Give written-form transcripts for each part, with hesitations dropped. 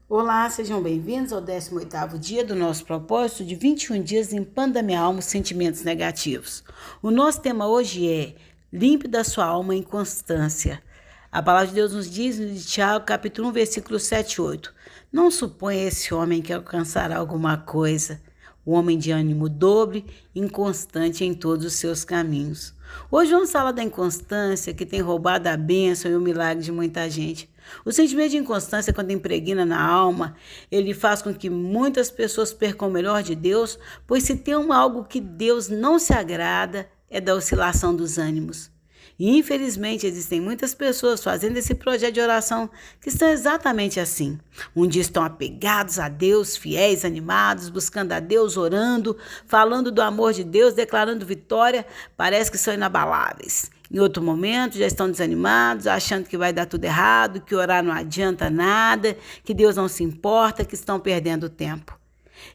Olá, sejam bem-vindos ao 18º dia do nosso propósito de 21 dias limpando da minha alma os sentimentos negativos. O nosso tema hoje é limpe da sua alma a inconstância. A palavra de Deus nos diz em Tiago, capítulo 1, versículos 7 e 8. Não suponha esse homem que alcançará alguma coisa. O homem de ânimo dobre, inconstante em todos os seus caminhos. Hoje vamos falar da inconstância que tem roubado a bênção e o milagre de muita gente. O sentimento de inconstância, quando impregna na alma, ele faz com que muitas pessoas percam o melhor de Deus, pois se tem algo que Deus não se agrada, é da oscilação dos ânimos. E infelizmente existem muitas pessoas fazendo esse projeto de oração que estão exatamente assim. Um dia estão apegados a Deus, fiéis, animados, buscando a Deus, orando, falando do amor de Deus, declarando vitória, parece que são inabaláveis. Em outro momento já estão desanimados, achando que vai dar tudo errado, que orar não adianta nada, que Deus não se importa, que estão perdendo tempo.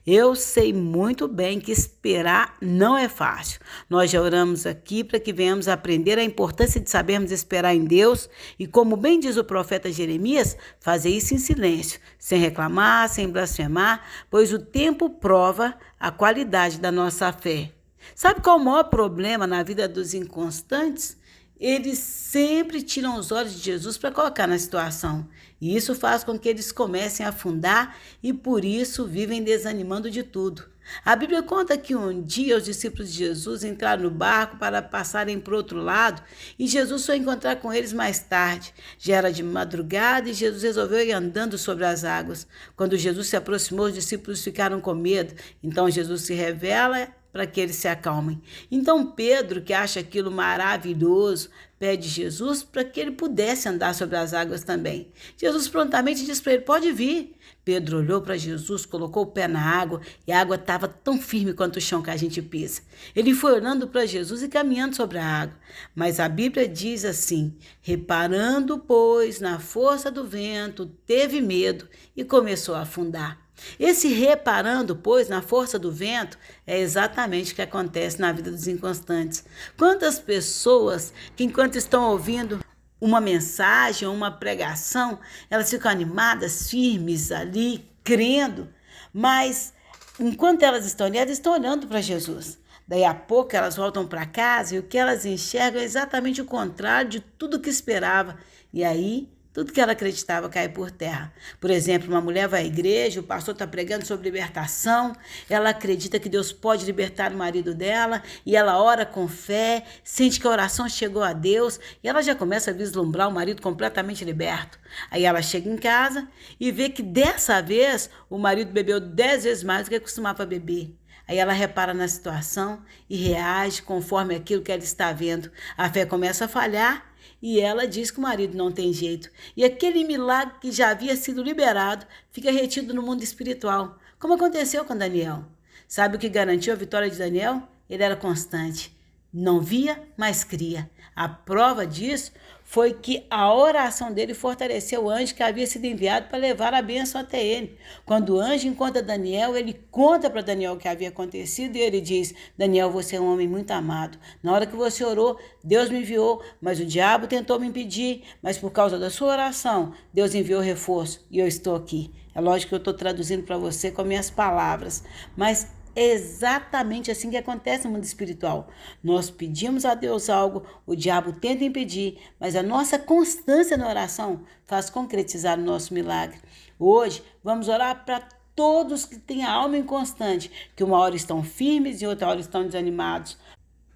Eu sei muito bem que esperar não é fácil. Nós já oramos aqui para que venhamos aprender a importância de sabermos esperar em Deus e, como bem diz o profeta Jeremias, fazer isso em silêncio, sem reclamar, sem blasfemar, pois o tempo prova a qualidade da nossa fé. Sabe qual é o maior problema na vida dos inconstantes? Eles sempre tiram os olhos de Jesus para colocar na situação. E isso faz com que eles comecem a afundar e por isso vivem desanimando de tudo. A Bíblia conta que um dia os discípulos de Jesus entraram no barco para passarem para o outro lado e Jesus foi encontrar com eles mais tarde. Já era de madrugada e Jesus resolveu ir andando sobre as águas. Quando Jesus se aproximou, os discípulos ficaram com medo. Então Jesus se revela para que eles se acalmem. Então Pedro, que acha aquilo maravilhoso, pede Jesus para que ele pudesse andar sobre as águas também. Jesus prontamente diz para ele, pode vir. Pedro olhou para Jesus, colocou o pé na água e a água estava tão firme quanto o chão que a gente pisa. Ele foi olhando para Jesus e caminhando sobre a água. Mas a Bíblia diz assim, reparando, pois, na força do vento, teve medo e começou a afundar. Esse reparando, pois, na força do vento, é exatamente o que acontece na vida dos inconstantes. Quantas pessoas que, enquanto estão ouvindo uma mensagem ou uma pregação, elas ficam animadas, firmes ali, crendo, mas enquanto elas estão ali, elas estão olhando para Jesus. Daí a pouco elas voltam para casa e o que elas enxergam é exatamente o contrário de tudo que esperava. E aí tudo que ela acreditava cai por terra. Por exemplo, uma mulher vai à igreja, o pastor está pregando sobre libertação, ela acredita que Deus pode libertar o marido dela e ela ora com fé, sente que a oração chegou a Deus e ela já começa a vislumbrar o marido completamente liberto. Aí ela chega em casa e vê que dessa vez o marido bebeu 10 vezes mais do que costumava beber. Aí ela repara na situação e reage conforme aquilo que ela está vendo. A fé começa a falhar e ela diz que o marido não tem jeito. E aquele milagre que já havia sido liberado fica retido no mundo espiritual, como aconteceu com Daniel. Sabe o que garantiu a vitória de Daniel? Ele era constante. Não via, mas cria. A prova disso foi que a oração dele fortaleceu o anjo que havia sido enviado para levar a bênção até ele. Quando o anjo encontra Daniel, ele conta para Daniel o que havia acontecido e ele diz, Daniel, você é um homem muito amado. Na hora que você orou, Deus me enviou, mas o diabo tentou me impedir, mas por causa da sua oração, Deus enviou reforço e eu estou aqui. É lógico que eu estou traduzindo para você com minhas palavras, mas é exatamente assim que acontece no mundo espiritual. Nós pedimos a Deus algo, o diabo tenta impedir, mas a nossa constância na oração faz concretizar o nosso milagre. Hoje, vamos orar para todos que têm a alma inconstante, que uma hora estão firmes e outra hora estão desanimados,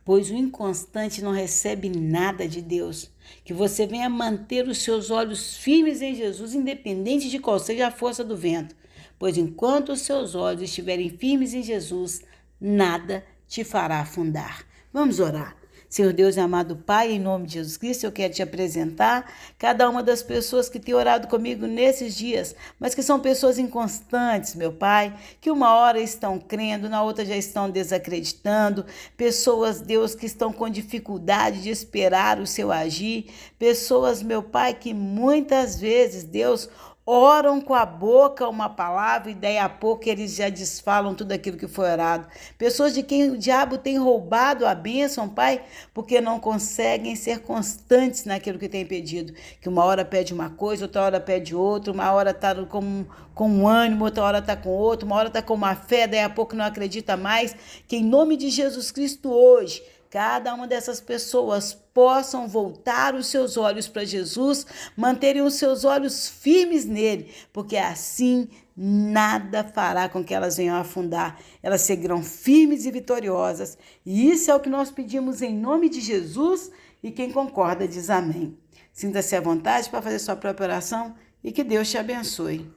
pois o inconstante não recebe nada de Deus. Que você venha manter os seus olhos firmes em Jesus, independente de qual seja a força do vento. Pois enquanto os seus olhos estiverem firmes em Jesus, nada te fará afundar. Vamos orar. Senhor Deus e amado Pai, em nome de Jesus Cristo, eu quero te apresentar cada uma das pessoas que tem orado comigo nesses dias, mas que são pessoas inconstantes, meu Pai, que uma hora estão crendo, na outra já estão desacreditando, pessoas, Deus, que estão com dificuldade de esperar o seu agir, pessoas, meu Pai, que muitas vezes, Deus, oram com a boca uma palavra e daí a pouco eles já desfalam tudo aquilo que foi orado. Pessoas de quem o diabo tem roubado a bênção, Pai, porque não conseguem ser constantes naquilo que tem pedido. Que uma hora pede uma coisa, outra hora pede outra, uma hora está com um ânimo, outra hora está com outro, uma hora está com uma fé, daí a pouco não acredita mais. Que em nome de Jesus Cristo hoje, cada uma dessas pessoas possam voltar os seus olhos para Jesus, manterem os seus olhos firmes nele, porque assim nada fará com que elas venham a afundar. Elas seguirão firmes e vitoriosas. E isso é o que nós pedimos em nome de Jesus, e quem concorda diz amém. Sinta-se à vontade para fazer sua própria oração e que Deus te abençoe.